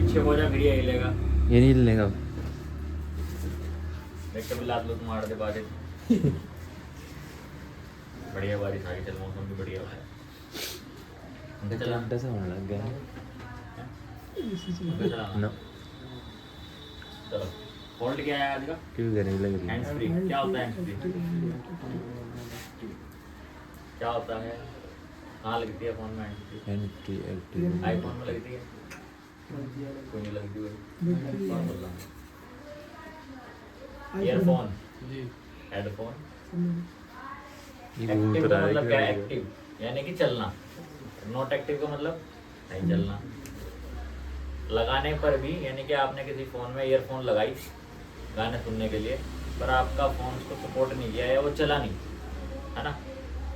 पीछे हो जा फिर ये हिलेगा। ये नहीं लेगा। देख कभी लात लूट मार दे बारिश। बढ़िया बारिश आ गई, चल मौसम भी बढ़िया है। उनके चला ऐसा होने लग गया उनके चला ना। चलो फोल्ड क्या है आज का? क्यों गर्मी लग रही हैंड्स फ्री क्या होता है? हैंड्स फ्री क्या होता है? कहाँ लगती है फोन में हैंड्स फ्री? है? आईफोन में लगती है? कोई नहीं लगती हुई। कौन बोल रहा है? Earphone, headphone. ये एक्टिव घूम का रहा है मतलब क्या है? क्या? एक्टिव यानी कि चलना। नॉट एक्टिव का मतलब नहीं चलना। लगाने पर भी यानी कि आपने किसी फ़ोन में ईयरफोन लगाई गाने सुनने के लिए, पर आपका फ़ोन उसको सपोर्ट नहीं किया या वो चला नहीं, है ना,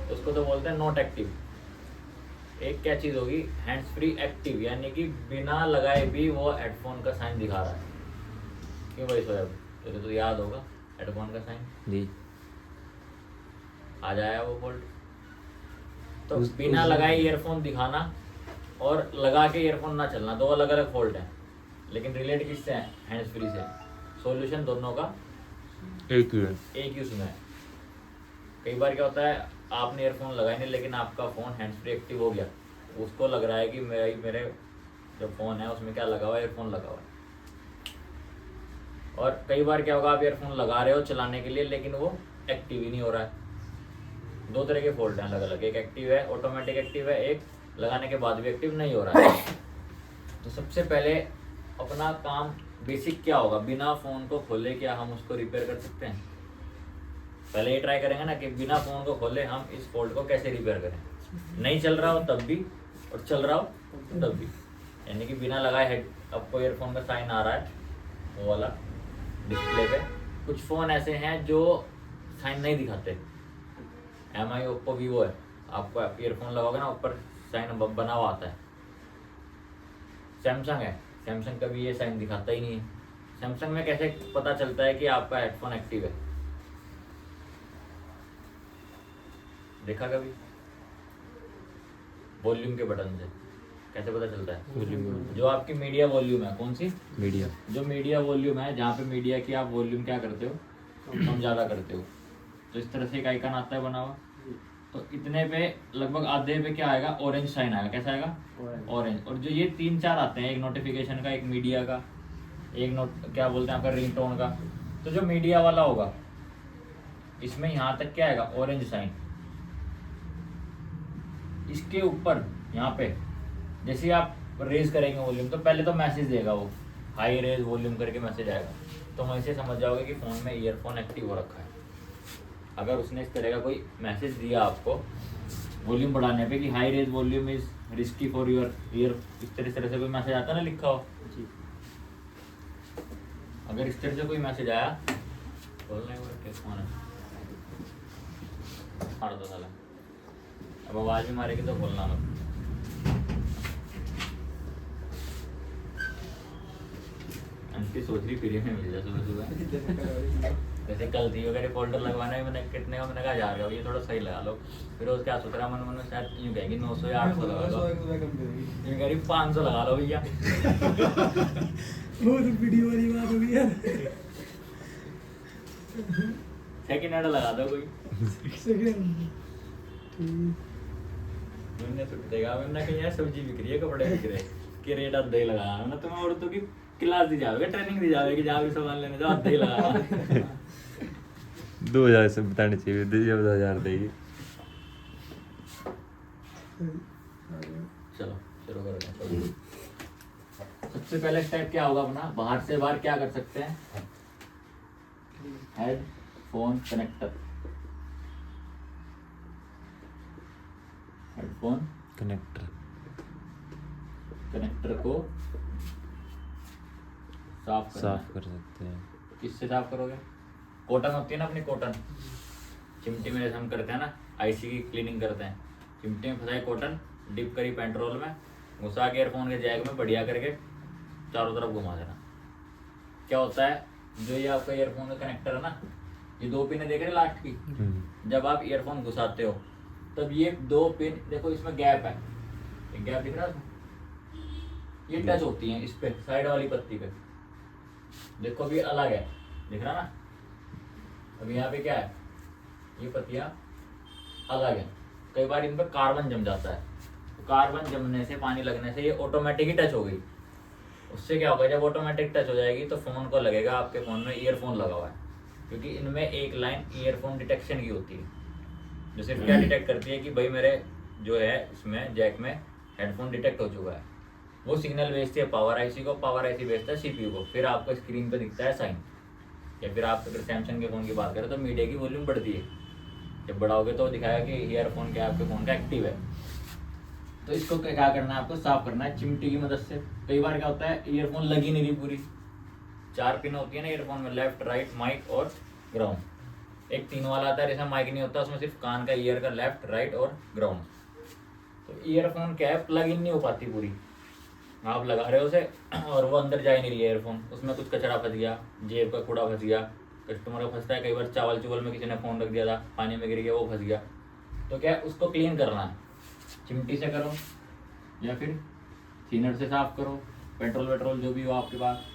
तो उसको तो बोलते हैं नॉट एक्टिव। एक क्या चीज़ होगी? हैंड्स फ्री एक्टिव, यानी कि बिना लगाए भी वो हेडफोन का साइन दिखा रहा है। क्यों भाई सोएब, तुझे तो याद होगा हेडफोन का साइन जी। आ जाया वो बोल्ट। तो बिना लगाए ईयरफोन दिखाना और लगा के ईयरफोन ना चलना, दो अलग अलग फॉल्ट हैं, लेकिन रिलेट किससे है? हैंड्स फ्री से। सॉल्यूशन दोनों का एक ही है। एक ही उसमें है। कई बार क्या होता है, आपने ईयरफोन लगाए नहीं लेकिन आपका फ़ोन हैंड्स फ्री एक्टिव हो गया, उसको लग रहा है कि मेरे जो फ़ोन है उसमें क्या लगा हुआ है? ईयरफोन लगा हुआ है। और कई बार क्या होगा, आप ईयरफोन लगा रहे हो चलाने के लिए लेकिन वो एक्टिव ही नहीं हो रहा है। दो तरह के फॉल्ट हैं अलग अलग, एक एक्टिव है, ऑटोमेटिक एक्टिव है, एक लगाने के बाद भी एक्टिव नहीं हो रहा है। तो सबसे पहले अपना काम बेसिक क्या होगा? बिना फ़ोन को खोले क्या हम उसको रिपेयर कर सकते हैं? पहले ये ट्राई करेंगे ना कि बिना फ़ोन को खोले हम इस फॉल्ट को कैसे रिपेयर करें। नहीं चल रहा हो तब भी और चल रहा हो तब भी, यानी कि बिना लगाए हेड आपको ईयरफोन का साइन आ रहा है वो वाला डिस्प्ले पे। कुछ फ़ोन ऐसे हैं जो साइन नहीं दिखाते, MI, ओप्पो, वीवो है, आपको ईयरफोन लगाओगे ना ऊपर साइन बना हुआ आता है। सैमसंग है, सैमसंग का भी ये साइन दिखाता ही नहीं है। सैमसंग में कैसे पता चलता है कि आपका हेडफोन एक्टिव है? देखा कभी? वॉल्यूम के बटन से कैसे पता चलता है? जो आपकी मीडिया वॉल्यूम है, कौन सी मीडिया, जो मीडिया वॉल्यूम है, जहाँ पे मीडिया की आप वॉल्यूम क्या करते हो? कम ज़्यादा करते हो, तो इस तरह से एक आइकन आता है बना हुआ। तो इतने पे लगभग आधे पे क्या आएगा? ऑरेंज साइन आएगा। कैसा आएगा? ऑरेंज। और जो ये 3-4 आते हैं, एक नोटिफिकेशन का, एक मीडिया का, एक नोट क्या बोलते हैं आपका रिंगटोन का, तो जो मीडिया वाला होगा इसमें यहाँ तक क्या आएगा? Orange sign. इसके ऊपर यहाँ पे जैसे आप रेज करेंगे वॉल्यूम, तो पहले तो मैसेज देगा वो, हाई रेज वॉल्यूम करके मैसेज आएगा, तो वहीं से समझ जाओगे कि फ़ोन में ईयरफोन एक्टिव हो रखा है। अगर उसने इस तरह का कोई मैसेज दिया आपको वॉल्यूम बढ़ाने पे कि high raise volume is risky for your ear, इस तरह से कोई मैसेज आता है ना लिखा हो जी, अगर इस तरह से कोई मैसेज आया, बोलना फोन है मार दो साला, अब आवाज़ भी मारेगी तो बोलना मत। अंटी सोच रही फ्री में मिल जाए सुबह सुबह। जैसे कल थी वगैरह फोल्डर लगवाना है, मैंने कितने का, मैंने कहा 1000 का, ये थोड़ा सही लगा लो। फिर उसके क्या सोच रहा मन मन में, शायद यूँ कहेगी 900 या 800 लगा लो, यूँ कह रही 500 लगा लो भैया। वो तो वीडियो वाली बात हो गई यार। सेकंड हैंड लगा दो कोई, सेकंड मैंने तो देगा, मैंने कहीं यार सब्जी बिक रही है, कपड़े बिक रहे, कि रेट आधा ही लगाया। मैंने तुम्हें औरतों की क्लास दी जाएगी, ट्रेनिंग दी जाएगी, जहाँ भी सामान लेने जाओ आधा ही लगा। 2000 से बताने चाहिए, 2000 देगी। चलो शुरू करते हैं। सबसे पहले स्टेप क्या होगा अपना? बाहर से बाहर क्या कर सकते हैं? हेडफोन कनेक्टर, हेडफोन कनेक्टर को साफ कर सकते हैं। किससे साफ करोगे? कॉटन होती है ना अपनी, कॉटन चिमटी में जैसे हम करते हैं ना, आईसी की क्लीनिंग करते हैं, चिमटी में फंसाई कॉटन, डिप करी पेट्रोल में, घुसा के ईयरफोन के जैक में बढ़िया करके चारों तरफ घुमा देना। क्या होता है, जो ये आपका ईयरफोन का कनेक्टर है ना, ये 2 पिन देख रहे हैं लास्ट की, जब आप ईयरफोन घुसाते हो तब ये 2 पिन देखो, इसमें गैप है, एक गैप दिख रहा है, ये टच होती हैं इस पे साइड वाली पत्ती पे, देखो भी अलग है, दिख रहा ना। अभी यहाँ पे क्या है, ये पत्तियां अलग है, कई बार इन पे कार्बन जम जाता है, तो कार्बन जमने से पानी लगने से ये ऑटोमेटिक ही टच हो गई। उससे क्या होगा, जब ऑटोमेटिक टच हो जाएगी तो फोन को लगेगा आपके फोन में ईयरफोन लगा हुआ है, क्योंकि इनमें एक लाइन ईयरफोन डिटेक्शन की होती है, जो सिर्फ क्या डिटेक्ट करती है कि भाई मेरे जो है इसमें जैक में हेडफोन डिटेक्ट हो चुका है। वो सिग्नल भेजती है पावर आईसी को, पावर आईसी भेजता है सीपीयू को, फिर आपको स्क्रीन पे दिखता है साइन। या फिर आप अगर सैमसंग के फ़ोन की बात करें तो मीडिया की वॉल्यूम बढ़ती है, जब बढ़ाओगे तो दिखाएगा कि ईयरफोन क्या आपके फ़ोन का एक्टिव है। तो इसको क्या करना है, आपको साफ करना है चिमटी की मदद से। कई बार क्या होता है, ईयरफोन लगी नहीं रही पूरी, 4 पिन होती है ना ईयरफोन में, लेफ्ट राइट माइक और ग्राउंड। एक 3 वाला आता है जिसमें माइक नहीं होता, उसमें सिर्फ कान का ईयर का लेफ्ट राइट और ग्राउंड। तो ईयरफोन क्या है, प्लग इन नहीं हो पाती पूरी, आप लगा रहे हो उसे और वो अंदर जा ही नहीं रही है ईयरफोन, उसमें कुछ कचरा फंस गया, जेब का कूड़ा फंस गया, कस्टमर का फंसता है कई बार, चावल चुवल में किसी ने फ़ोन रख दिया था, पानी में गिर गया, वो फंस गया। तो क्या है, उसको क्लीन करना है, चिमटी से करो या फिर थिनर से साफ करो, पेट्रोल वेट्रोल जो भी हो आपके पास।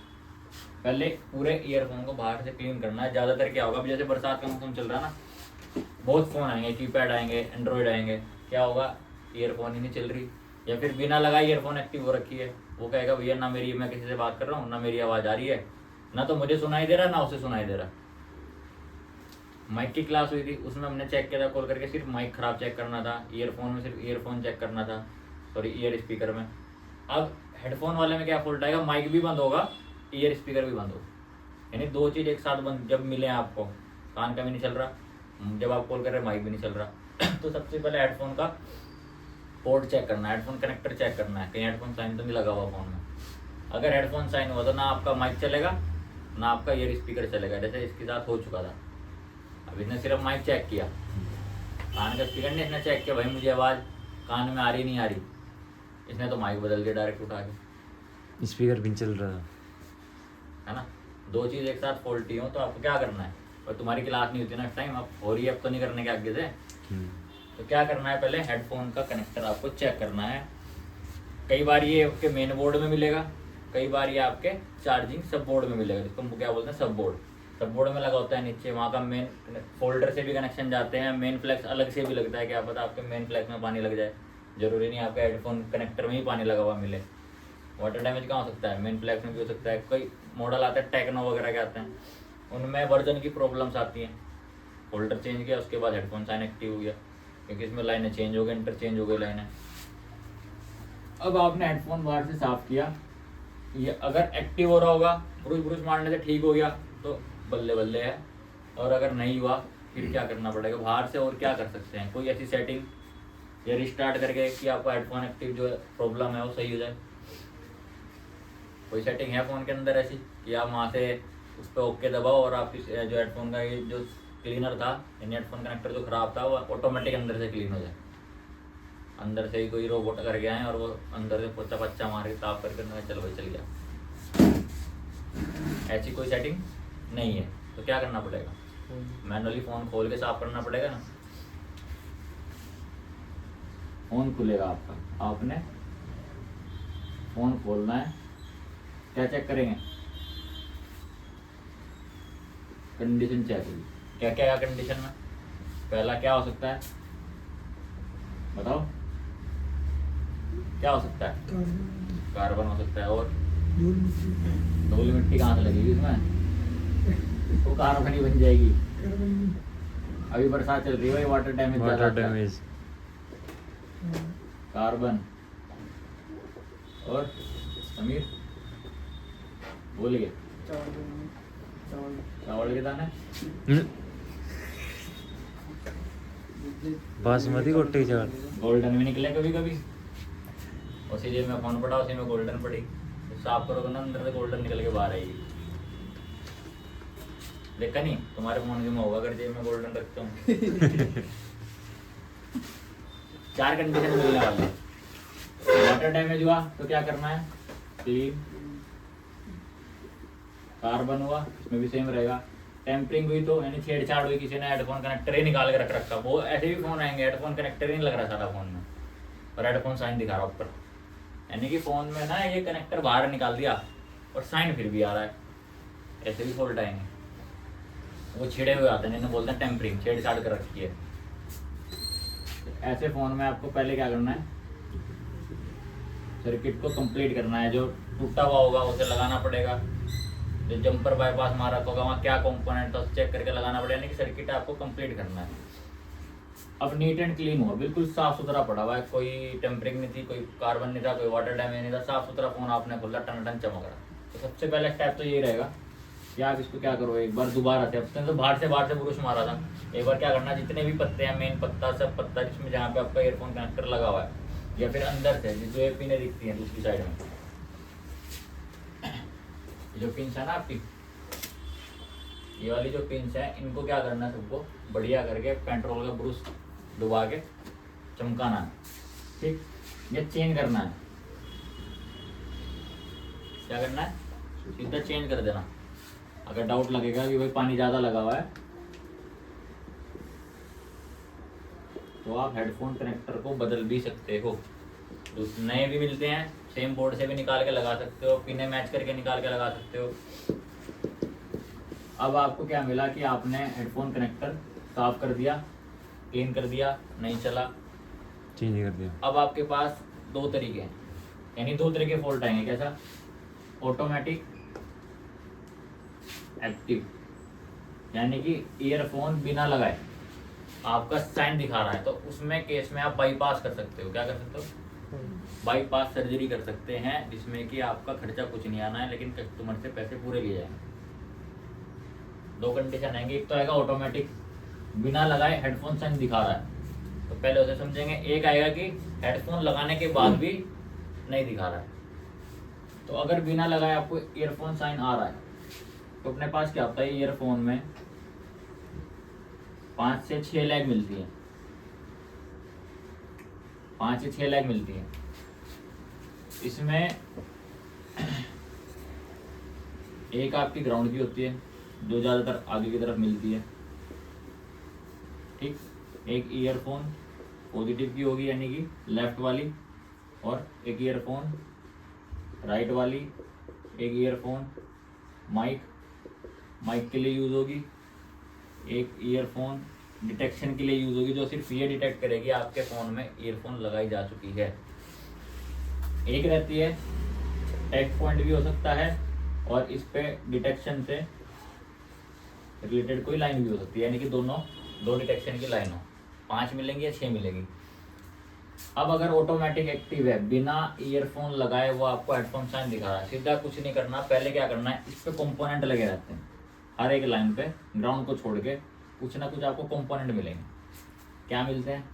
पहले पूरे ईयरफोन को बाहर से क्लीन करना है। ज़्यादातर क्या होगा, जैसे बरसात का मौसम चल रहा है ना, बहुत फ़ोन आएंगे, कीपैड आएंगे, एंड्रॉयड आएंगे, क्या होगा, ईयरफोन ही नहीं चल रही, या फिर बिना लगाए ईयरफोन एक्टिव हो रखी है। वो कहेगा भैया ना मेरी, मैं किसी से बात कर रहा हूँ ना मेरी आवाज़ आ रही है, ना तो मुझे सुनाई दे रहा ना उसे सुनाई दे रहा। माइक की क्लास हुई थी, उसमें हमने चेक किया था कॉल करके, सिर्फ माइक खराब चेक करना था, ईयरफोन में सिर्फ ईयरफोन चेक करना था, सॉरी ईयर स्पीकर में। अब हेडफोन वाले में क्या फॉल्ट आएगा, माइक भी बंद होगा, ईयर स्पीकर भी बंद होगा, यानी 2 चीज़ एक साथ बंद जब मिले आपको, कान का भी नहीं चल रहा, जब आप कॉल कर रहे माइक भी नहीं चल रहा। तो सबसे पहले हेडफोन का पोर्ट चेक करना है, हेडफोन कनेक्टर चेक करना है, कहीं हेडफोन साइन तो नहीं लगा हुआ फ़ोन में। अगर हेडफोन साइन हुआ तो ना आपका माइक चलेगा ना आपका ईयर स्पीकर चलेगा, जैसे इसके साथ हो चुका था। अब इसने सिर्फ माइक चेक किया, कान का स्पीकर नहीं, इसने चेक किया भाई मुझे आवाज़ कान में आ रही नहीं आ रही, इसने तो माइक बदल दिया डायरेक्ट उठा के, स्पीकर भी चल रहा है ना। 2 चीज़ एक साथ फॉल्टी हो तो आपको क्या करना है, और तुम्हारी क्लास नहीं होती ना इस टाइम, अब हो रही है, अब तो नहीं करने के आगे से। तो क्या करना है, पहले हेडफोन का कनेक्टर आपको चेक करना है। कई बार ये आपके मेन बोर्ड में मिलेगा, कई बार ये आपके चार्जिंग सब बोर्ड में मिलेगा, जिसको हम क्या बोलते हैं सब बोर्ड। सब बोर्ड में लगा होता है नीचे, वहाँ का मेन फोल्डर से भी कनेक्शन जाते हैं, मेन फ्लैक्स अलग से भी लगता है, क्या पता आपके मेन फ्लैक्स में पानी लग जाए, जरूरी नहीं आपका हेडफोन कनेक्टर में ही पानी लगा हुआ मिले। वाटर डैमेज कहाँ हो सकता है, मेन फ्लैक्स में भी हो सकता है। कोई मॉडल आते हैं टेक्नो वगैरह के आते हैं, उनमें वर्जन की प्रॉब्लम्स आती हैं, फोल्डर चेंज किया उसके बाद हेडफोन साइन एक्टिव हो गया, क्योंकि इसमें लाइनें चेंज हो गई, इंटरचेंज हो गई लाइनें। अब आपने हेडफोन बाहर से साफ किया, ये अगर एक्टिव हो रहा होगा, ब्रूस ब्रूस मारने से ठीक हो गया तो बल्ले बल्ले है, और अगर नहीं हुआ फिर क्या करना पड़ेगा बाहर से। और क्या कर सकते हैं, कोई ऐसी सेटिंग या रिस्टार्ट करके कि आपका हेडफोन एक्टिव जो प्रॉब्लम है वो सही हो जाए। कोई सेटिंग है फ़ोन के अंदर ऐसी कि आप वहाँ से उस पर ओके दबाओ और आपकी जो हेडफोन का ये जो क्लीनर था, यानी हेडफोन कनेक्टर जो ख़राब था, वो ऑटोमेटिक अंदर से क्लीन हो जाए, अंदर से ही कोई रोबोट करके आए और वो अंदर से पोचा पच्चा मार के साफ करके मैं चल भाई चल गया। ऐसी कोई सेटिंग नहीं है, तो क्या करना पड़ेगा, मैनुअली फ़ोन खोल के साफ करना पड़ेगा ना। फ़ोन खुलेगा आपका, आपने फ़ोन खोलना है, क्या चेक करेंगे, कंडीशन चेक होगी। क्या क्या है कंडीशन में, पहला क्या हो सकता है बताओ, क्या हो सकता है, कार्बन हो सकता है, और धूल मिट्टी कहाँ से लगेगी इसमें, वो कार्बन ही बन जाएगी। अभी बरसात चल रही है भाई, water damage, water damage, carbon और समीर बोलिए, चावल के दाने, बासमती कोटे चावल, गोल्डन भी निकले कभी कभी, उसी जेब में फोन पड़ा, उसी में गोल्डन पड़ी, तो साफ करोगे ना अंदर से गोल्डन निकल के बाहर आएगी। देखा नहीं तुम्हारे फोन में होगा अगर जेब में गोल्डन रखते हो। 4 कंडीशन मिलने वाले हैं। वाटर डैमेज हुआ तो क्या करना है, क्लीन। कार्बन हुआ इसमें भी सेम रहेगा। टेम्परिंग हुई तो यानी छेड़छाड़ हुई, किसी ने हेडफोन कनेक्टर ही निकाल के रख रखा, वो ऐसे भी फोन आएंगे हेडफोन कनेक्टर ही नहीं लग रहा सारा फोन में, और हेडफोन साइन दिखा रहा ऊपर, यानी कि फ़ोन में ना ये कनेक्टर बाहर निकाल दिया और साइन फिर भी आ रहा है, ऐसे भी फॉल्ट आएंगे। वो छिड़े हुए आते हैं, जिन्हें बोलते हैं टेम्परिंग, छेड़छाड़ कर रखी है। ऐसे फ़ोन में आपको पहले क्या करना है, सर्किट को कंप्लीट करना है। जो टूटा हुआ होगा उसे लगाना पड़ेगा, जो जंपर बाईपास मारा होगा वहाँ क्या कंपोनेंट था उसे चेक करके लगाना पड़ेगा, यानी कि सर्किट आपको कंप्लीट करना है। अब नीट एंड क्लीन हुआ, बिल्कुल साफ सुथरा पड़ा हुआ है, कोई टेम्परिंग नहीं थी, कोई कार्बन नहीं था, कोई वाटर डैमेज नहीं था, साफ सुथरा फ़ोन आपने खोला, टन टन चमक रहा। तो सबसे पहले स्टेप तो यही रहेगा कि आप इसको क्या करो, एक बार दोबारा से, अब तो बाहर से ब्रुश मारा था, एक बार क्या करना, जितने भी पत्ते हैं, मेन पत्ता, सब पत्ता जिसमें जहाँ पे आपका ईयरफोन कनेक्टर लगा हुआ है, या फिर अंदर से जो ये पिनें दिखती हैं दूसरी साइड में, जो पिंस है ना आपकी, ये वाली जो पिंस है, इनको क्या करना है, सबको बढ़िया करके पेट्रोल का ब्रुश डुबा के चमकाना है, ठीक। ये चेंज करना है, क्या करना है, सीधा चेंज कर देना। अगर डाउट लगेगा कि भाई पानी ज़्यादा लगा हुआ है, तो आप हेडफोन कनेक्टर को बदल भी सकते हो। नए भी मिलते हैं, सेम बोर्ड से भी निकाल के लगा सकते हो, पिने मैच करके निकाल के लगा सकते हो। अब आपको क्या मिला कि आपने हेडफोन कनेक्टर साफ कर दिया, क्लीन कर दिया, नहीं चला, चेंज कर दिया। अब आपके पास दो तरीके हैं, यानी दो तरह के फॉल्ट आएंगे। कैसा, ऑटोमेटिक एक्टिव, यानी कि ईयरफोन बिना लगाए आपका साइन दिखा रहा है, तो उसमें केस में आप बाईपास कर सकते हो। क्या कर सकते हो, बाईपास सर्जरी कर सकते हैं, जिसमें कि आपका खर्चा कुछ नहीं आना है, लेकिन कस्टमर से पैसे पूरे लिए जाएंगे। दो कंडीशन आएंगे, एक तो आएगा ऑटोमेटिक, बिना लगाए हेडफोन साइन दिखा रहा है, तो पहले उसे समझेंगे। एक आएगा कि हेडफोन लगाने के बाद भी नहीं दिखा रहा है। तो अगर बिना लगाए आपको ईयरफोन साइन आ रहा है, तो अपने पास क्या होता है, ईयरफोन में 5 से 6 लैग मिलती है, 5 से 6 लैग मिलती है। इसमें एक आपकी ग्राउंड की होती है, जो ज़्यादातर आगे की तरफ मिलती है, ठीक। एक ईयरफोन पॉजिटिव की होगी, यानी कि लेफ्ट वाली, और एक ईयरफोन राइट वाली। एक ईयरफोन माइक के लिए यूज़ होगी, एक ईयरफोन डिटेक्शन के लिए यूज़ होगी, जो सिर्फ ये डिटेक्ट करेगी आपके फ़ोन में ईयरफोन लगाई जा चुकी है। एक रहती है टैग पॉइंट भी हो सकता है, और इस पे डिटेक्शन से रिलेटेड कोई लाइन भी हो सकती है, यानी कि दो डिटेक्शन की लाइन हो, 5 मिलेंगी या 6 मिलेंगी। अब अगर ऑटोमेटिक एक्टिव है, बिना ईयरफोन लगाए वो आपको हेडफोन साइन दिखा रहा है, सीधा कुछ नहीं करना। पहले क्या करना है, इस पे कंपोनेंट लगे रहते हैं, हर एक लाइन पे ग्राउंड को छोड़ के कुछ ना कुछ आपको कंपोनेंट मिलेंगे। क्या मिलते हैं,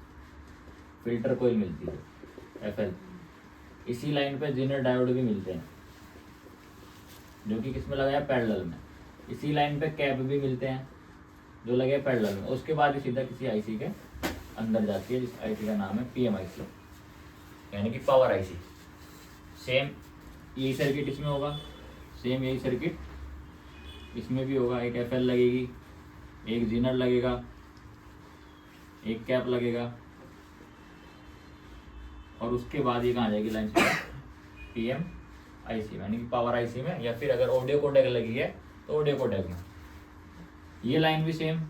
फिल्टर कोयल मिलती है FL, इसी लाइन पे जीनर डायोड भी मिलते हैं, जो कि किस में लगा है, पैरेलल में। इसी लाइन पे कैप भी मिलते हैं, जो लगे पैरेलल में। उसके बाद ही सीधा किसी आईसी के अंदर जाती है, जिस आईसी का नाम है PMIC, यानी कि पावर आईसी। सेम यही सर्किट इसमें होगा, सेम यही सर्किट इसमें भी होगा। एक FL लगेगी, एक जीनर लगेगा, एक कैप लगेगा, और उसके बाद ये कहाँ जाएगी लाइन से, PMIC में, यानी कि पावर आईसी में, या फिर अगर ऑडियो कोडेक लगी है तो ऑडियो कोडेक में। ये लाइन भी सेम,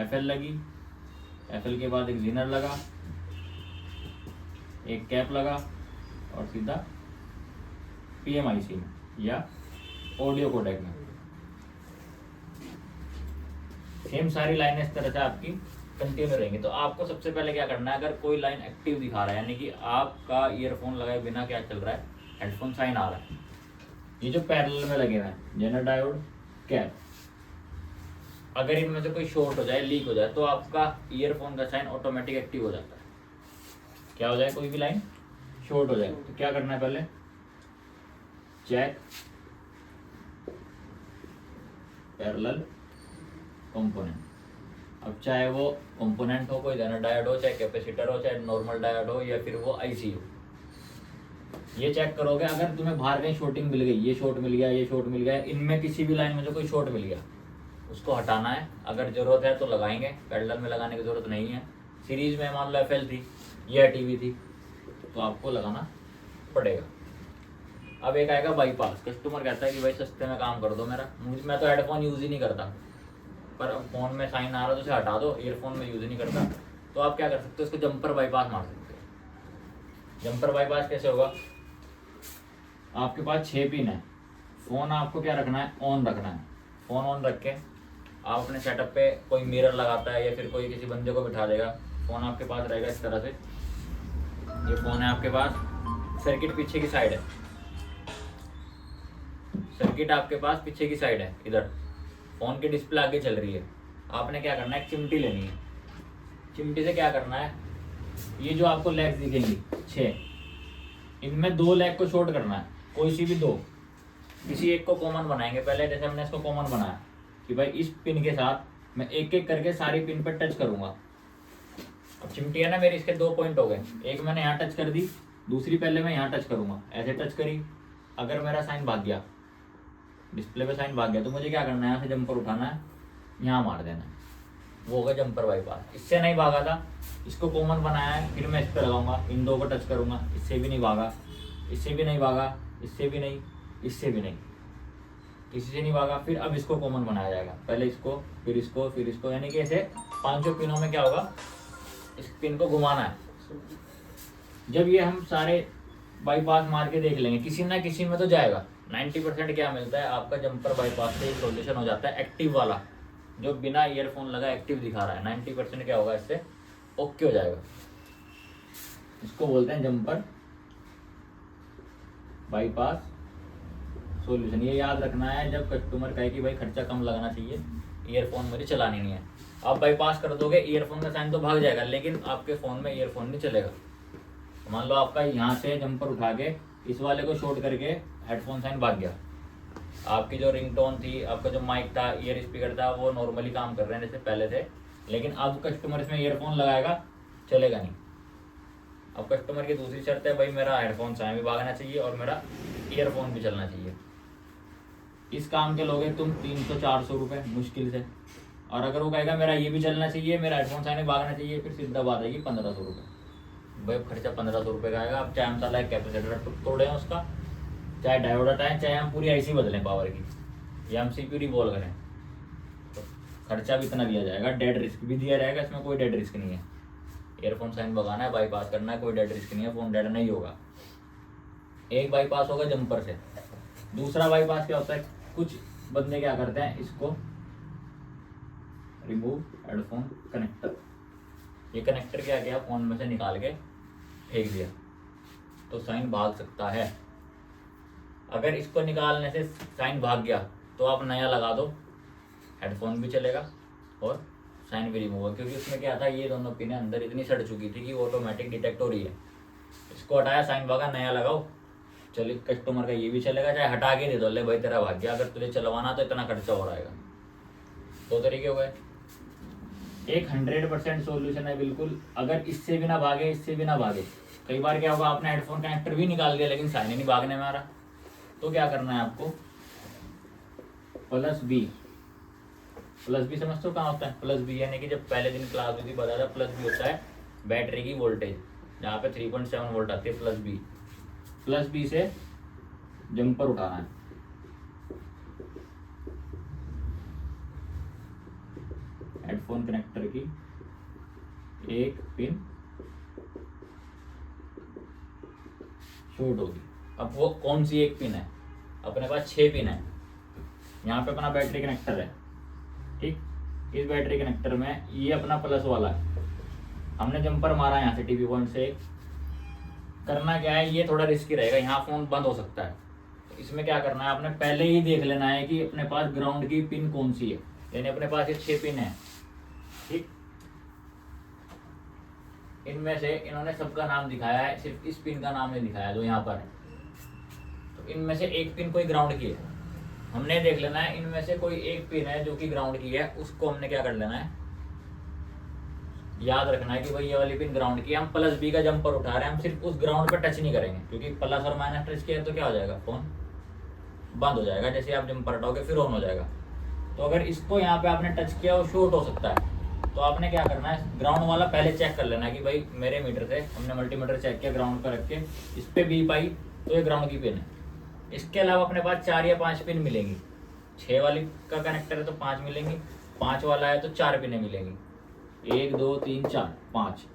FL लगी, FL के बाद एक जीनर लगा, एक कैप लगा, और सीधा PMIC में या ऑडियो कोडेक में। सेम सारी लाइनें इस तरह से आपकी कंटिन्यू रहेंगी। तो आपको सबसे पहले क्या करना है, अगर कोई लाइन एक्टिव दिखा रहा है, यानी कि आपका ईयरफोन लगाए बिना क्या चल रहा है, हेडफोन साइन आ रहा है, ये जो पैरेलल में लगे हुए हैं जेनर डायोड कैप, अगर इनमें से कोई शॉर्ट हो जाए, लीक हो जाए, तो आपका ईयरफोन का साइन ऑटोमेटिक एक्टिव हो जाता है। क्या हो जाए, कोई भी लाइन शॉर्ट हो जाए, तो क्या करना है, पहले चेक पैरेलल कंपोनेंट। अब चाहे वो कंपोनेंट हो, कोई जेनर डायोड हो, चाहे कैपेसिटर हो, चाहे नॉर्मल डायोड हो, या फिर वो आईसी हो, ये चेक करोगे। अगर तुम्हें बाहर कहीं शॉर्टिंग मिल गई, ये शॉर्ट मिल गया, ये शॉर्ट मिल गया, इनमें किसी भी लाइन में जो कोई शॉर्ट मिल गया, उसको हटाना है। अगर जरूरत है तो लगाएंगे, पैरेलल में लगाने की जरूरत नहीं है। सीरीज में मान लो FL थी, ये TV थी, तो आपको लगाना पड़ेगा। अब एक आएगा बाईपास, कस्टमर कहता है कि भाई सस्ते में काम कर दो मेरा, मैं तो हेडफोन यूज़ ही नहीं करता, पर फ़ोन में साइन आ रहा तो उसे हटा दो, ईयरफोन में यूज़ ही नहीं करता, तो आप क्या कर सकते हो, इसको जंपर बाईपास मार सकते हो। जंपर बाईपास कैसे होगा, आपके पास 6 पिन है, फ़ोन आपको क्या रखना है, ऑन रखना है। फ़ोन ऑन रख के आप अपने सेटअप पे कोई मिरर लगाता है या फिर कोई किसी बंदे को बिठा देगा, फ़ोन आपके पास रहेगा इस तरह से, ये फ़ोन है आपके पास, सर्किट पीछे की साइड है, सर्किट आपके पास पीछे की साइड है, इधर फ़ोन की डिस्प्ले आगे चल रही है। आपने क्या करना है, एक चिमटी लेनी है, चिमटी से क्या करना है, ये जो आपको लेग्स दिखेंगी 6, इनमें 2 लेग को शॉर्ट करना है, कोई सी भी 2, किसी एक को कॉमन बनाएंगे पहले। जैसे हमने इसको कॉमन बनाया कि भाई इस पिन के साथ मैं एक एक करके सारी पिन पर टच करूंगा। अब चिमटी है ना मेरी, इसके 2 पॉइंट हो गए, एक मैंने यहाँ टच कर दी, दूसरी पहले मैं यहाँ टच करूंगा, ऐसे टच करी, अगर मेरा साइन भाग गया, डिस्प्ले पे साइन भाग गया, तो मुझे क्या करना है, यहाँ से जंपर उठाना है, यहाँ मार देना है, वो होगा जंपर बाईपास। इससे नहीं भागा था, इसको कॉमन बनाया है, फिर मैं इस पर लगाऊंगा, इन 2 को टच करूंगा, इससे भी नहीं भागा, इससे भी नहीं भागा, इससे भी नहीं, इससे भी नहीं, किसी से नहीं भागा, फिर अब इसको कॉमन बनाया जाएगा, पहले इसको फिर इसको फिर इसको, यानी कि ऐसे 5 पिनों में क्या होगा, इस पिन को घुमाना है। जब ये हम सारे बाईपास मार के देख लेंगे, किसी ना किसी में तो जाएगा। 90% क्या मिलता है आपका, जंपर बाईपास से सॉल्यूशन हो जाता है एक्टिव वाला, जो बिना ईयरफोन लगा एक्टिव दिखा रहा है, 90% क्या होगा, इससे ओके हो जाएगा। इसको बोलते हैं जंपर बाईपास सॉल्यूशन। ये याद रखना है जब कस्टमर कहे कि भाई खर्चा कम लगाना चाहिए, ईयरफोन मुझे चलानी नहीं है, आप बाईपास कर दोगे, ईयरफोन का साइन तो भाग जाएगा, लेकिन आपके फ़ोन में ईयरफोन नहीं चलेगा। मान लो आपका यहाँ से जंपर उठा के इस वाले को शॉर्ट करके हेडफोन साइन भाग गया, आपकी जो रिंगटोन थी, आपका जो माइक था, ईयर स्पीकर था, वो नॉर्मली काम कर रहे हैं जैसे पहले थे, लेकिन अब कस्टमर इसमें ईयरफोन लगाएगा, चलेगा नहीं। अब कस्टमर की दूसरी शर्त है, भाई मेरा हेडफोन साइन भी भागना चाहिए और मेरा ईयरफोन भी चलना चाहिए। इस काम के लोगे तुम 300-400 रुपये मुश्किल से, और अगर वो कहेगा मेरा ये भी चलना चाहिए, मेरा हेडफोन साइन भी भागना चाहिए, फिर सीधा बात आएगी 1500 रुपये। भाई खर्चा 1500 रुपये का आएगा। अब चाहे हम साला एक कैपेसिटर तोड़ें उसका, चाहे डायोड हटाएं, चाहे हम पूरी आईसी बदलें पावर की, या हम CPU रिवॉल्व करें, तो खर्चा भी इतना दिया जाएगा, डेड रिस्क भी दिया जाएगा, इसमें कोई डेड रिस्क नहीं है। ईयरफोन साइन भगाना है, बाईपास करना है, कोई डेड रिस्क नहीं है, फ़ोन डेड नहीं होगा। एक बाईपास होगा जंपर से। दूसरा बाईपास क्या होता है, कुछ बंदे क्या करते हैं, इसको रिमूव हेडफोन कनेक्टर, ये कनेक्टर क्या किया, फ़ोन में से निकाल के फेंक दिया, तो साइन भाग सकता है। अगर इसको निकालने से साइन भाग गया तो आप नया लगा दो, हेडफोन भी चलेगा और साइन भी रिमूव होगा, क्योंकि उसमें क्या था, ये दोनों पिनें अंदर इतनी सड़ चुकी थी कि वो ऑटोमेटिक डिटेक्ट हो रही है। इसको हटाया, साइन भागा, नया लगाओ, चलिए कस्टमर का ये भी चलेगा, चाहे हटा के दे दो, ले भाई तेरा भाग गया, अगर तुझे चलवाना तो इतना खर्चा हो रहेगा। 2 तरीके हो गए। एक 100% सॉल्यूशन है बिल्कुल, अगर इससे भी ना भागे, इससे भी ना भागे। कई बार क्या होगा, आपने हेडफोन कनेक्टर भी निकाल दिया लेकिन साइन ही नहीं भागने में आ रहा, तो क्या करना है आपको, +B समझते हो कहाँ होता है, +B यानी कि जब पहले दिन क्लास में भी बताया था, +B होता है बैटरी की वोल्टेज, जहाँ पे 3.7 वोल्ट आती है, +B से जंपर उठाना है। हेडफोन कनेक्टर की एक पिन शॉर्ट होगी। अब वो कौन सी एक पिन है, अपने पास 6 पिन है, यहाँ पे अपना बैटरी कनेक्टर है, ठीक, इस बैटरी कनेक्टर में ये अपना प्लस वाला है, हमने जंपर मारा यहाँ से टीवी पॉइंट से। करना क्या है, ये थोड़ा रिस्की रहेगा, यहाँ फ़ोन बंद हो सकता है, तो इसमें क्या करना है, आपने पहले ही देख लेना है कि अपने पास ग्राउंड की पिन कौन सी है, यानी अपने पास ये 6 पिन है, ठीक। इनमें से इन्होंने सबका नाम दिखाया है, सिर्फ इस पिन का नाम नहीं दिखाया जो यहाँ पर है, तो इनमें से एक पिन कोई ग्राउंड की है, हमने देख लेना है इनमें से कोई एक पिन है जो कि ग्राउंड की है, उसको हमने क्या कर लेना है, याद रखना है कि भाई ये वाली पिन ग्राउंड की है, हम +B का जंपर उठा रहे हैं, हम सिर्फ उस ग्राउंड पर टच नहीं करेंगे, क्योंकि प्लस और माइनस टच किया तो क्या हो जाएगा, फोन बंद हो जाएगा, जैसे आप जंपर हटाओगे फिर ऑन हो जाएगा। तो अगर इसको यहाँ पे आपने टच किया वो शॉर्ट हो सकता है, तो आपने क्या करना है, ग्राउंड वाला पहले चेक कर लेना है कि भाई मेरे मीटर से हमने मल्टीमीटर चेक किया ग्राउंड पर रख के, इस पे बी पाई तो ये ग्राउंड की पिन है। इसके अलावा अपने पास 4 या 5 पिन मिलेंगी। 6 वाली का कनेक्टर है तो 5 मिलेंगी, 5 वाला है तो 4 पिनें मिलेंगी, 1 2 3 4 5।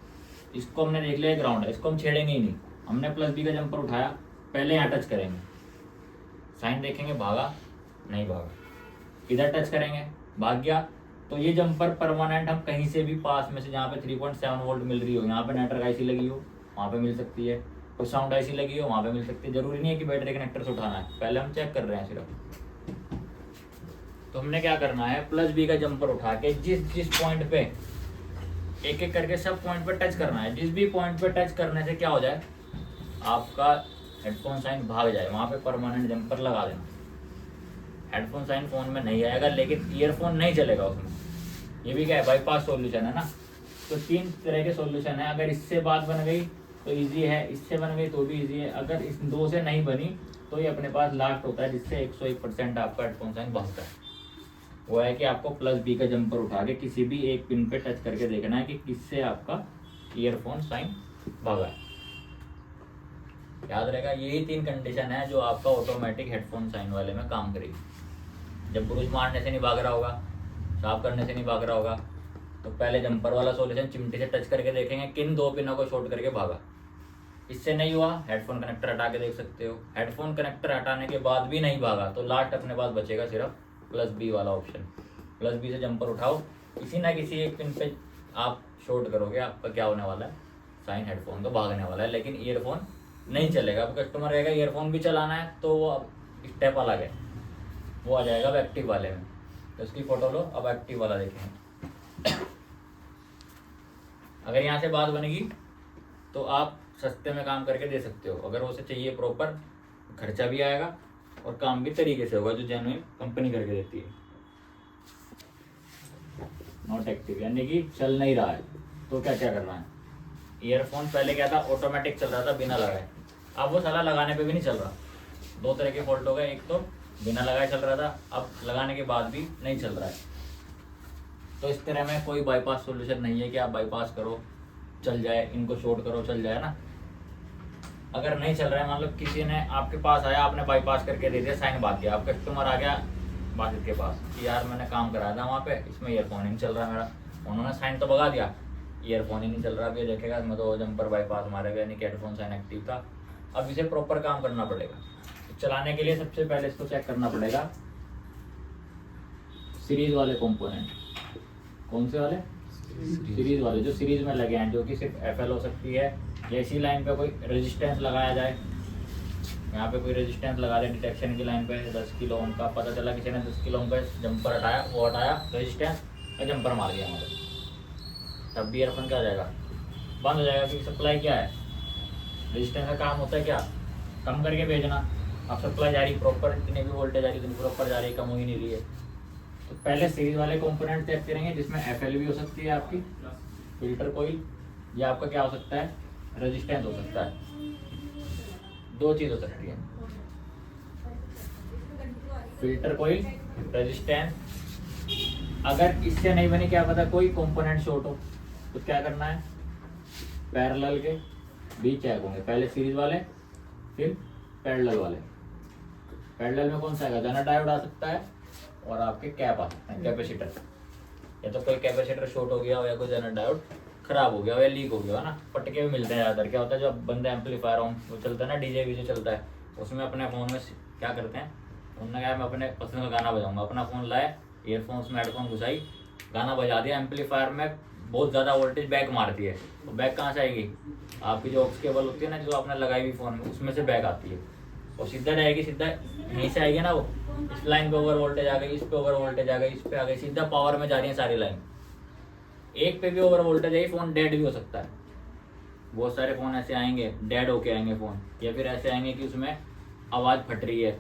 इसको हमने देख लिया ग्राउंड है, इसको हम छेड़ेंगे ही नहीं। हमने प्लस बी का जंपर उठाया, पहले यहाँ टच करेंगे, साइन देखेंगे, भागा नहीं भागा, इधर टच करेंगे, भाग गया। तो ये जंपर परमानेंट हम कहीं से भी पास में से, जहाँ पे 3.7 वोल्ट मिल रही हो, यहाँ पे नेटवर्क आईसी लगी हो वहाँ पे मिल सकती है, कोई साउंड आईसी लगी हो वहाँ पे मिल सकती है। जरूरी नहीं है कि बैटरी कनेक्टर से उठाना है, पहले हम चेक कर रहे हैं सिर्फ। तो हमने क्या करना है, प्लस बी का जंपर उठा के जिस जिस पॉइंट पे, एक एक करके सब पॉइंट पे टच करना है। जिस भी पॉइंट पे टच करने से क्या हो जाए, आपका हेडफोन साइन भाग जाए, वहाँ पे परमानेंट जंपर लगा देना। हेडफोन साइन फोन में नहीं आएगा, लेकिन ईयरफोन नहीं चलेगा उसमें। ये भी क्या है, बाईपास सॉल्यूशन है ना। तो 3 तरह के सॉल्यूशन है। अगर इससे बात बन गई तो इजी है, इससे बन गई तो भी इजी है। अगर इस 2 से नहीं बनी तो ये अपने पास लास्ट होता है, जिससे 101% आपका हेडफोन साइन भागता है। वो है कि आपको प्लस बी का जंपर उठा के किसी भी एक पिन पे टच करके देखना है कि किससे आपका ईयरफोन साइन भागा है। याद रहेगा, यही 3 कंडीशन है जो आपका ऑटोमेटिक हेडफोन साइन वाले में काम करेगी। जब ब्रूज मारने से नहीं भाग रहा होगा, साफ करने से नहीं भाग रहा होगा, तो पहले जंपर वाला सॉल्यूशन चिमटी से टच करके देखेंगे किन 2 पिनों को शॉर्ट करके भागा। इससे नहीं हुआ, हेडफोन कनेक्टर हटा के देख सकते हो। हेडफोन कनेक्टर हटाने के बाद भी नहीं भागा तो लास्ट अपने पास बचेगा सिर्फ प्लस बी वाला ऑप्शन। प्लस बी से जंपर उठाओ, किसी ना किसी एक पिन पे आप शॉर्ट करोगे, आपका क्या होने वाला है, साइन हेडफोन तो भागने वाला है, लेकिन ईयरफोन नहीं चलेगा। अब कस्टमर रहेगा ईयरफोन भी चलाना है तो वो अब स्टेप अलग है, वो आ जाएगा अब एक्टिव वाले में। तो उसकी फोटो लो, अब एक्टिव वाला देखेंगे। अगर यहाँ से बात बनेगी तो आप सस्ते में काम करके दे सकते हो। अगर उसे चाहिए प्रॉपर, खर्चा भी आएगा और काम भी तरीके से होगा जो जेन्युइन कंपनी करके देती है। नॉट एक्टिव यानी कि चल नहीं रहा है, तो क्या क्या करना है। ईयरफोन पहले क्या था, ऑटोमेटिक चल रहा था बिना लगाए, अब वो साला लगाने पे भी नहीं चल रहा। 2 तरह के फॉल्ट हो गए, एक तो बिना लगाए चल रहा था, अब लगाने के बाद भी नहीं चल रहा है। तो इस तरह में कोई बाईपास सॉल्यूशन नहीं है कि आप बाईपास करो चल जाए, इनको शॉर्ट करो चल जाए ना। अगर नहीं चल रहा है, मान लो किसी ने आपके पास आया, आपने बाईपास करके दे दिया, साइन भाग गया, आप कस्टमर आ गया बासित के पास कि यार मैंने काम कराया था वहाँ पे, इसमें ईयरफोन ही नहीं चल रहा मेरा। उन्होंने साइन तो भगा दिया, ईयरफोन ही नहीं चल रहा। अब ये देखेगा मैं तो जंपर बाईपास मारा गया, यानी कि हेडफोन साइन एक्टिव था। अब इसे प्रॉपर काम करना पड़ेगा। तो चलाने के लिए सबसे पहले इसको चेक करना पड़ेगा सीरीज वाले कंपोनेंट। कौन से वाले? सीरीज वाले, जो सीरीज में लगे हैं, जो कि सिर्फ एफएल हो सकती है, या इसी लाइन पे कोई रेजिस्टेंस लगाया जाए। यहाँ पे कोई रेजिस्टेंस लगा दे डिटेक्शन की लाइन पे 10 किलो ओम का, पता चला किसी ने 10 किलो ओम का जंपर हटाया, वो हटाया रेजिस्टेंस और जंपर मार दिया हमारे, तब भी ईयरफोन क्या हो जाएगा, बंद हो जाएगा। क्योंकि सप्लाई क्या है, रेजिस्टेंस का काम होता है क्या, कम करके भेजना। अब सप्लाई जा रही प्रॉपर, इतनी भी वोल्टेज आ रही, इतनी प्रॉपर जा रही, कम हो ही नहीं रही है। तो पहले सीरीज वाले कंपोनेंट चेक करेंगे, जिसमें एफएल भी हो सकती है आपकी, फिल्टर कोइल, या आपका क्या हो सकता है, रेजिस्टेंस हो सकता है। 2 चीज़ हो सकती है, फिल्टर कोइल, रेजिस्टेंस। अगर इससे नहीं बनी, क्या पता कोई कंपोनेंट शॉर्ट हो, तो क्या करना है, पैरेलल के बीच चेक होंगे, पहले सीरीज वाले फिर पैरेलल वाले। पैरेलल में कौन सा आएगा, जनर डायोड आ सकता है और आपके कैप आ सकते हैं, कैपेसिटर। या तो कोई कैपेसिटर शॉर्ट हो गया हो, या कोई जनर डायोड खराब हो गया हो, या लीक हो गया हो ना। पटके भी मिलते हैं ज़्यादातर। क्या होता है, जब बंदे एम्पलीफायर वो चलता है ना, डीजे वीजे चलता है, उसमें अपने फ़ोन में क्या करते हैं, उन्होंने कहा मैं अपने पसंद का गाना बजाऊंगा, अपना फ़ोन लाए, ईयरफोन्स में हेडफोन घुसाई, गाना बजा दिया। एम्पलीफायर में बहुत ज़्यादा वोल्टेज बैक मारती है, तो बैक कहाँ से आएगी, आपकी जो ऑक्स केबल होती है ना, जो आपने लगाई हुई फ़ोन में, उसमें से बैक आती है और सीधा जाएगी, सीधा यहीं से आएगी ना। वो इस लाइन पे ओवर वोल्टेज आ गई, इस पे ओवर वोल्टेज आ गई, इस पे आ गई, सीधा पावर में जा रही है सारी लाइन। एक पे भी over voltage I, phone dead भी हो सकता है। बहुत सारे फ़ोन ऐसे आएंगे डेड होके आएंगे फ़ोन, या फिर ऐसे आएंगे कि उसमें आवाज़ फट रही है,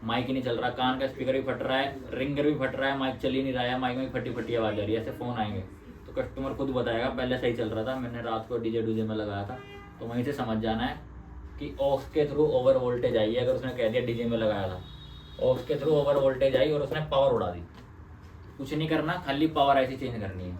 माइक ही नहीं चल रहा, कान का स्पीकर भी फट रहा है, रिंगर भी फट रहा है, माइक चल ही नहीं रहा है, माइक में फटी फटी आवाज़ आ रही है, ऐसे फ़ोन आएंगे। तो कस्टमर खुद बताएगा पहले सही चल रहा था, मैंने रात को डीजे डूजे में लगाया था। तो वहीं से समझ जाना है कि ऑक्स के थ्रू ओवर वोल्टेज आई है। अगर उसने कह दिया डीजे में लगाया था, ऑक्स के थ्रू ओवर वोल्टेज आई और उसने पावर उड़ा दी, कुछ नहीं करना, खाली पावर ऐसी चेंज करनी है।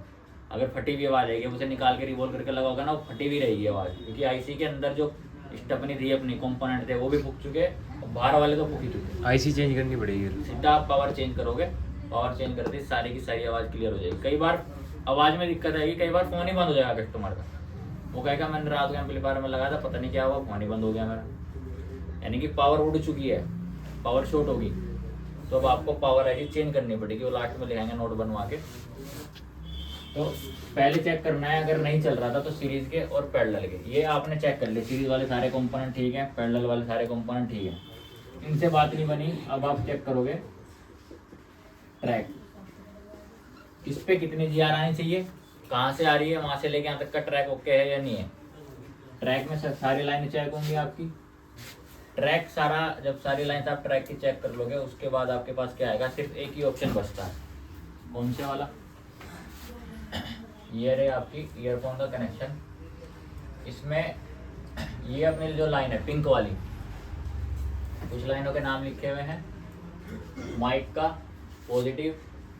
अगर फटी हुई आवाज़ आएगी, उसे निकाल के रिवॉल्व करके लगाओगे ना, वो फटी हुई रहेगी आवाज़, क्योंकि आईसी के अंदर जो स्टपनी थी अपनी कंपोनेंट थे वो भी फूक चुके और बाहर वाले तो फूक ही चुके। आईसी चेंज करनी पड़ेगी। सीधा आप पावर चेंज करोगे, पावर चेंज करते ही सारी की सारी आवाज़ क्लियर हो जाएगी। कई बार आवाज़ में दिक्कत आएगी, कई बार फ़ोन ही बंद हो जाएगा कस्टमर का, वो कहेगा मैंने रात को एम्पलीफायर में लगाया था, पता नहीं क्या हुआ, फ़ोन ही बंद हो गया मेरा, यानी कि पावर उड़ चुकी है, पावर शॉर्ट होगी। तो अब आपको पावर आईसी चेंज करनी पड़ेगी, वो लास्ट में लिखाएंगे नोट बनवा के। तो पहले चेक करना है, अगर नहीं चल रहा था तो सीरीज के और पैरेलल के, ये आपने चेक कर लिया, सीरीज वाले सारे कंपोनेंट ठीक हैं, पैरेलल वाले सारे कंपोनेंट ठीक हैं, इनसे बात नहीं बनी। अब आप चेक करोगे ट्रैक, इस पे कितनी जीआर आनी चाहिए, कहाँ से आ रही है, वहाँ से लेके यहाँ तक का ट्रैक ओके है या नहीं है। ट्रैक में सारी लाइनें चेक होंगी आपकी, ट्रैक सारा, जब सारी लाइन आप ट्रैक की चेक कर लोगे उसके बाद आपके पास क्या आएगा, सिर्फ एक ही ऑप्शन बचता है, कौन से वाला, ये रहे आपकी ईयरफोन का कनेक्शन। इसमें ये अपनी जो लाइन है पिंक वाली, कुछ लाइनों के नाम लिखे हुए हैं, माइक का पॉजिटिव,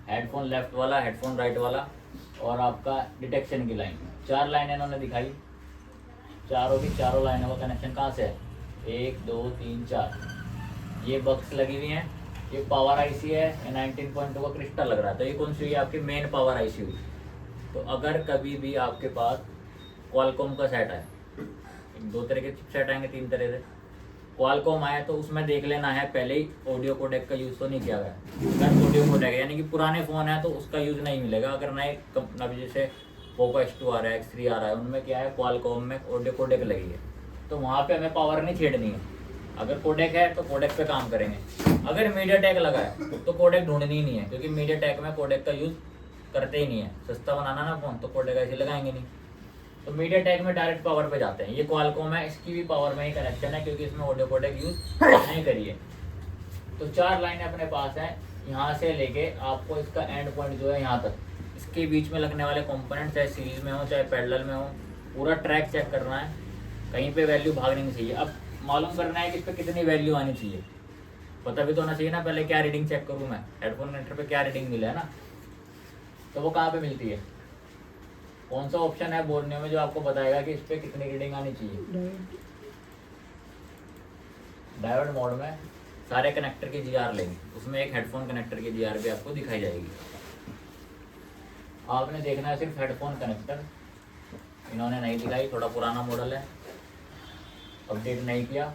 हेडफोन लेफ्ट वाला, हेडफोन राइट वाला, और आपका डिटेक्शन की लाइन, 4 लाइनें इन्होंने दिखाई, चारों की चारों लाइनों का कनेक्शन कहाँ से है, 1 2 3 4, ये बक्स लगी हुई हैं, ये पावर आईसी है, ये 19.2 का क्रिस्टल लग रहा है, तो ये कौन सी हुई आपकी मेन पावर आईसी हुई। तो अगर कभी भी आपके पास क्वालकॉम का सेट है, 2 तरह के चिपसेट आएंगे, 3 तरह से, क्वालकॉम आए तो उसमें देख लेना है पहले ही ऑडियो कोडेक का यूज़ तो नहीं किया गया। अगर ऑडियो कोडेक यानी कि पुराने फ़ोन है तो उसका यूज़ नहीं मिलेगा। अगर नए अभी जैसे पोको X2 आ रहा है, X3 आ रहा है, उनमें क्या है क्वालकॉम में ऑडियो कोडेक लगी है, तो वहाँ पे हमें पावर नहीं छेड़नी है। अगर कोडेक है तो कोडेक पे काम करेंगे। अगर मीडियाटेक लगा है तो कोडेक ढूंढनी ही नहीं है, क्योंकि मीडियाटेक में कोडेक का यूज़ करते ही नहीं है, सस्ता बनाना ना फ़ोन, तो कोडेक ऐसे लगाएंगे नहीं, तो मीडियाटेक में डायरेक्ट पावर पे जाते हैं। ये क्वालकॉम है, इसकी भी पावर में ही कनेक्शन है, क्योंकि इसमें ऑडियो कोडेक यूज़ नहीं करिए। तो 4 लाइनें अपने पास हैं, यहाँ से लेके आपको इसका एंड पॉइंट जो है यहाँ तक, इसके बीच में लगने वाले कंपोनेंट चाहे सीरीज में हो चाहे पैरेलल में हो, पूरा ट्रैक चेक करना है, कहीं पे वैल्यू भागनी नहीं चाहिए। अब मालूम करना है कि इस पर कितनी वैल्यू आनी चाहिए, पता भी तो होना चाहिए ना, पहले क्या रीडिंग चेक करूँ मैं, हेडफोन कनेक्टर पे क्या रीडिंग मिला है ना, तो वो कहाँ पे मिलती है, कौन सा ऑप्शन है बोर्नियो में जो आपको बताएगा कि इस पर कितनी रीडिंग आनी चाहिए। डायोड मोड में सारे कनेक्टर की जीआर लेंगे, उसमें एक हेडफोन कनेक्टर की जीआर भी आपको दिखाई जाएगी। आपने देखना है सिर्फ हेडफोन कनेक्टर, इन्होंने नहीं दिखाई, थोड़ा पुराना मॉडल है, अपडेट नहीं किया।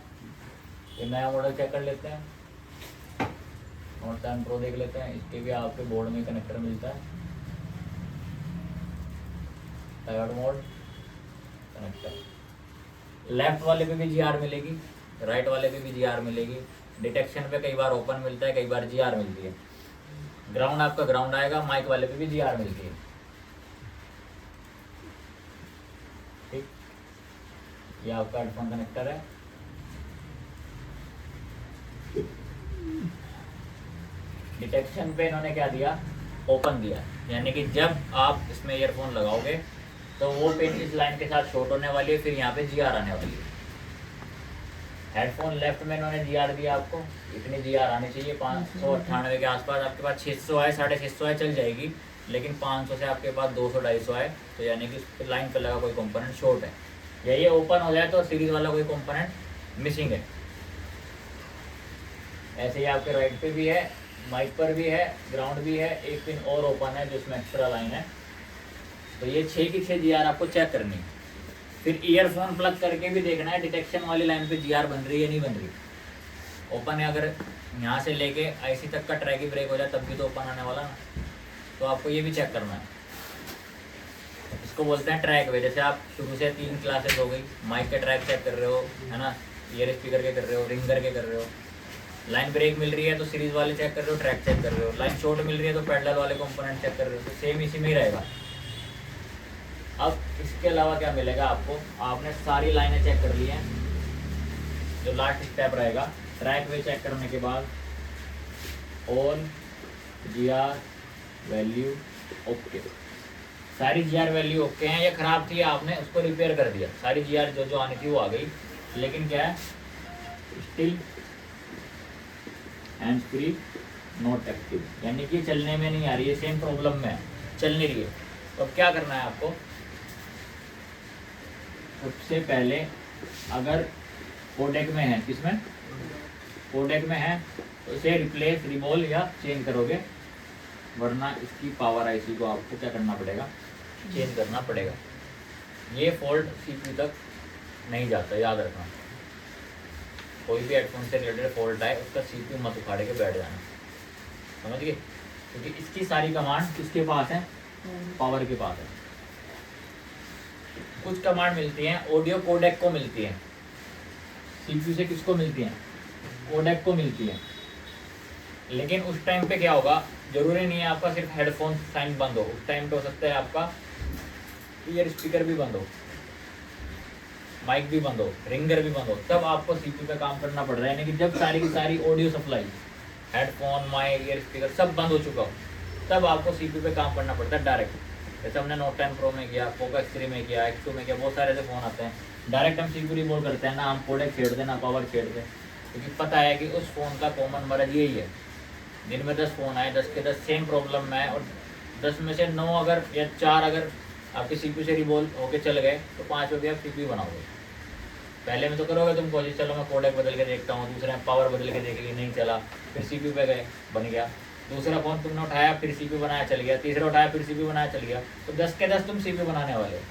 ये नया मॉडल चेक कर लेते हैं, नोट 10 प्रो देख लेते हैं, इसके भी आपके बोर्ड में कनेक्टर मिलता है, डायोड मोड कनेक्टर। लेफ्ट वाले पे भी जीआर मिलेगी, राइट वाले पे भी जीआर मिलेगी। डिटेक्शन पे कई बार ओपन मिलता है, कई बार जीआर मिलती है। ग्राउंड आपका ग्राउंड आएगा, माइक वाले पे भी जीआर मिलती है। ठीक, ये आपका हेडफोन कनेक्टर है। डिटेक्शन पे इन्होंने क्या दिया, ओपन दिया, यानी कि जब आप इसमें ईयरफोन लगाओगे तो वो पिन इस लाइन के साथ शॉर्ट होने वाली है, फिर यहाँ पे जीआर आने वाली है। हेडफोन लेफ्ट में इन्होंने जीआर दिया आपको, इतनी जीआर आनी चाहिए 598 के आसपास। आपके पास 600 आए, 650 आए चल जाएगी, लेकिन 500 से आपके पास 200-250 आए तो यानी कि उस लाइन पर लगा कोई कंपोनेंट शॉर्ट है, या ये ओपन हो जाए तो सीरीज वाला कोई कंपोनेंट मिसिंग है। ऐसे ही आपके राइट पे भी है, माइक पर भी है, ग्राउंड भी है, एक पिन और ओपन है जिसमें एक्स्ट्रा लाइन है। तो ये 6 की 6 जीआर आपको चेक करनी है। फिर ईयरफोन प्लग करके भी देखना है डिटेक्शन वाली लाइन पे जीआर बन रही है नहीं बन रही। ओपन है, अगर यहाँ से लेके आईसी तक का ट्रैक ही ब्रेक हो जाए तब भी तो ओपन आने वाला ना, तो आपको ये भी चेक करना है। इसको बोलते हैं ट्रैक वे। जैसे आप शुरू से 3 क्लासेस हो गई, माइक के ट्रैक चेक कर रहे हो, है ना, ईयर स्पीकर के कर रहे हो, रिंग करके कर रहे हो। लाइन ब्रेक मिल रही है तो सीरीज वाले चेक कर रहे हो, ट्रैक चेक कर रहे हो। लाइन शॉर्ट मिल रही है तो पैरेलल वाले कंपोनेंट चेक कर रहे हो। तो सेम इसी में ही रहेगा। अब इसके अलावा क्या मिलेगा आपको, आपने सारी लाइनें चेक कर ली हैं, जो लास्ट स्टेप रहेगा ट्रैक वे चेक करने के बाद ऑन जीआर वैल्यू ओके, सारी जीआर वैल्यू ओके हैं। ये खराब थी, आपने उसको रिपेयर कर दिया, सारी जीआर जो आनी थी वो आ गई, लेकिन क्या है still hands free not active, यानी कि चलने में नहीं आ रही है, सेम प्रॉब्लम में है, चल नहीं रही है। तो अब क्या करना है आपको, सबसे पहले अगर कोडेक में है, किसमें, कोडेक में है, तो इसे रिप्लेस, रिमूव या चेंज करोगे, वरना इसकी पावर आईसी को आपको क्या करना पड़ेगा, चेंज करना पड़ेगा। ये फॉल्ट सीपीयू तक नहीं जाता, याद रखना। कोई भी हेडफोन से रिलेटेड फॉल्ट आए उसका सीपीयू मत उखाड़ के बैठ जाना, समझ गए, क्योंकि इसकी सारी कमांड किसके पास है, पावर के पास है। कुछ कमांड मिलती हैं ऑडियो कोडेक को मिलती है, सीपीयू से किसको मिलती हैं, कोडेक को मिलती है। लेकिन उस टाइम पे क्या होगा, जरूरी नहीं है आपका सिर्फ हेडफोन साइन बंद हो, उस टाइम पे हो सकता है आपका ईयर स्पीकर भी बंद हो, माइक भी बंद हो, रिंगर भी बंद हो, तब आपको सीपीयू पे काम करना पड़ रहा है। यानी कि जब सारी की सारी audio supply, headphone, mic, ear speaker सब बंद हो चुका हो, तब आपको सीपीयू पे काम करना पड़ता है डायरेक्ट। जैसे हमने नोट 10 प्रो में किया, पोको X3 में किया, X2 में किया, बहुत सारे ऐसे फ़ोन आते हैं, डायरेक्ट हम सीपीयू रिमूव करते हैं ना, हम कोडेक छेड़ते हैं ना पावर छेड़ते हैं, क्योंकि पता है कि उस फ़ोन का कॉमन मर्ज यही है। दिन में 10 फ़ोन आए, 10 के 10 सेम प्रॉब्लम में है, और 10 में से 9 अगर या 4 अगर आपके सीपीयू से रिवॉल्व होके चल गए, तो 5 पे भी आप सीपीयू बनाओगे। पहले में तो करोगे तुम कोशिश, चलो मैं कोडेक बदल के देखता हूँ, दूसरे में पावर बदल के देखेगी, नहीं चला, फिर सीपीयू पे गए, बन गया। दूसरा फ़ोन तुमने उठाया, फिर सीपीयू बनाया, चल गया। तीसरा उठाया, फिर सीपीयू बनाया, चल गया। तो 10 के 10 तुम सीपीयू बनाने वाले हो।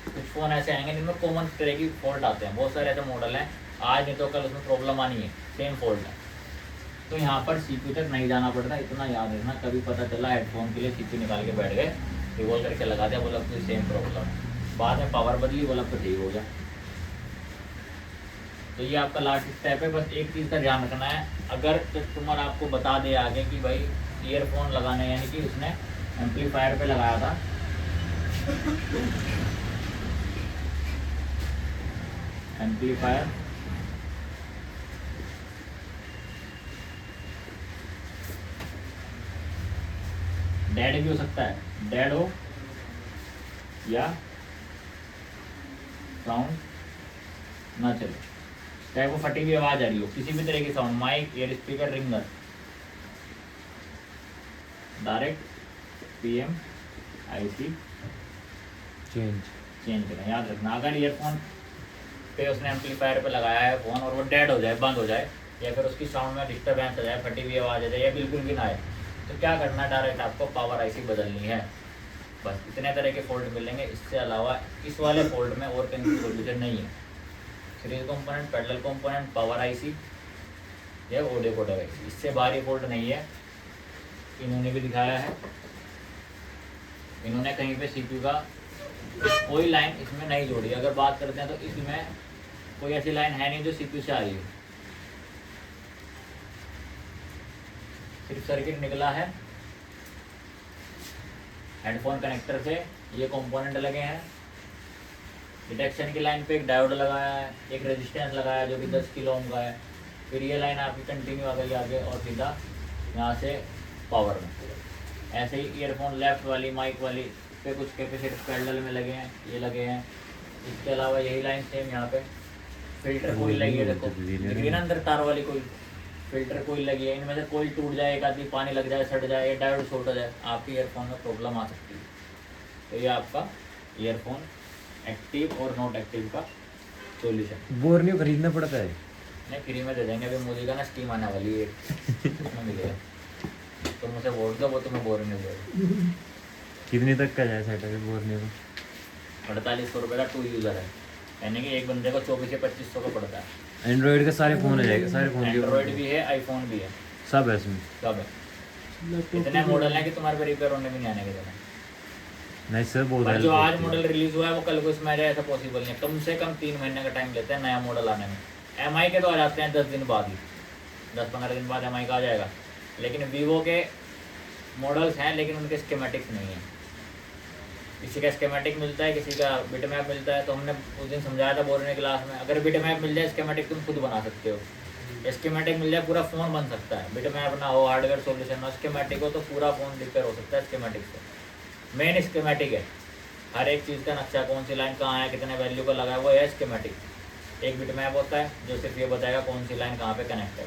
कुछ फ़ोन ऐसे आएंगे जिनमें कॉमन तरह की फॉल्ट आते हैं, बहुत सारे ऐसे मॉडल हैं, आज नहीं तो कल उसमें प्रॉब्लम आनी है, सेम फॉल्ट है। तो यहाँ पर सीपीयू तक नहीं जाना पड़ता, इतना याद रखना। कभी पता चला हेडफोन के लिए सीपीयू निकाल के बैठ गए, रिवॉल्व करके लगा दिया, बोला कोई सेम प्रॉब्लम है, बाद में पावर बदली, बोला तो ठीक हो गया। तो ये आपका लास्ट स्टेप है। बस एक चीज़ का ध्यान रखना है, अगर कस्टमर आपको बता दे आगे कि भाई ईयरफोन लगाने, यानी कि उसने एम्पलीफायर पे लगाया था, एम्पलीफायर डेड भी हो सकता है, डेड हो या साउंड ना चले, चाहे वो फटी हुई आवाज़ आ रही हो, किसी भी तरह की sound, mic, ear speaker, ringer, direct PM IC change करें। याद रखना, अगर ईयरफोन पे उसने एम्पलीफायर पे लगाया है फ़ोन और वो डेड हो जाए, बंद हो जाए, या फिर उसकी साउंड में डिस्टर्बेंस आ जाए, फटी हुई आवाज़ आ जाए, या बिल्कुल भी ना आए, तो क्या करना है, डायरेक्ट आपको पावर आईसी बदलनी है। बस इतने तरह के फॉल्ट मिलेंगे, इससे अलावा इस वाले फॉल्ट में और कहीं सोल्यूशन नहीं है। Series component, parallel component, power IC या ऑडियो कोडेक आईसी, इससे बाहरी फॉल्ट नहीं है। इन्होंने भी दिखाया है, इन्होंने कहीं पे सीपीयू का कोई लाइन इसमें नहीं जोड़ी। अगर बात करते हैं तो इसमें कोई ऐसी लाइन है नहीं जो सीपीयू से आ रही हो, सिर्फ सर्किट निकला है हेडफोन कनेक्टर से, ये कंपोनेंट लगे हैं, डिटेक्शन की लाइन पे एक डायोड लगाया है, एक रेजिस्टेंस लगाया है जो कि 10 किलो ओम का है, फिर ये लाइन आपकी कंटिन्यू आ गई आगे और सीधा यहाँ से पावर में। ऐसे ही ईयरफोन लेफ्ट वाली, माइक वाली पे कुछ कैपेसिटर पैरेलल में लगे हैं, ये लगे हैं। इसके अलावा यही लाइन सेम यहाँ पे फिल्टर कोई लगी है, देखो दिख रही ना अंदर तार वाली कोई फिल्टर कोई लगी है। इनमें से कोई टूट जाए, एक आदमी पानी लग जाए, सट जाए, या डायोड शॉर्ट हो जाए, आपके ईयरफोन में प्रॉब्लम आ सकती है। तो ये आपका ईयरफोन एक्टिव और नॉट एक्टिव का सॉल्यूशन। बोर्नियो खरीदना पड़ता है? नहीं, फ्री में दे देंगे, अभी मोदी का ना स्कीम आने वाली है, उसमें मिलेगा। तुम मुझे वोट दो, वो तुम्हें बोर्नियो देगा। कितने तक का जाए सेटअप बोर्नियो का? 4800 रुपये का 2 यूज़र है, यानी कि एक बंदे को 24 से 2500 का पड़ता है। एंड्रॉइड का सारे फ़ोन हो जाएगा, सारे फ़ोन के एंड्रॉइड भी है, आईफोन भी है, सब है इसमें, सब है। इतने मॉडल हैं कि तुम्हारे पे रिपेयर होने भी नहीं आने के देना। नहीं सर बहुत पर help जो आज करती है। मॉडल रिलीज हुआ है वो कल को इसमें आ जाए, ऐसा पॉसिबल नहीं है। कम से कम 3 महीने का टाइम लेते हैं नया मॉडल आने में। एमआई के तो आ जाते हैं 10 दिन बाद ही, 10-15 दिन बाद एमआई का आ जाएगा। लेकिन वीवो के मॉडल्स हैं, लेकिन उनके स्कीमेटिक्स नहीं है। किसी का स्कीमेटिक मिलता है, किसी का बिटमैप मिलता है। तो हमने उस दिन समझाया था बोर्ड में क्लास में, अगर बिटमैप मिल जाए, स्कीमेटिक तुम खुद बना सकते हो। स्कीमेटिक मिल जाए, पूरा फ़ोन बन सकता है। बिटमैप ना हो, हार्डवेयर सॉल्यूशन ना, स्कीमेटिक हो तो पूरा फ़ोन रिपेयर हो सकता है स्कीमेटिक से। मेन स्कीमेटिक है, हर एक चीज़ का नक्शा, कौन सी लाइन कहाँ है, कितने वैल्यू का लगा है, वो है स्कीमेटिक। एक बिटमैप होता है जो सिर्फ ये बताएगा कौन सी लाइन कहाँ पे कनेक्ट है।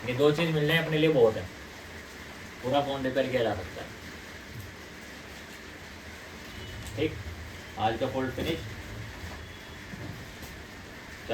ये 2 चीज़ मिल जाए अपने लिए बहुत है, पूरा फ़ोन रिपेयर किया जा सकता है। ठीक, आज का फोल्ड फिनिश।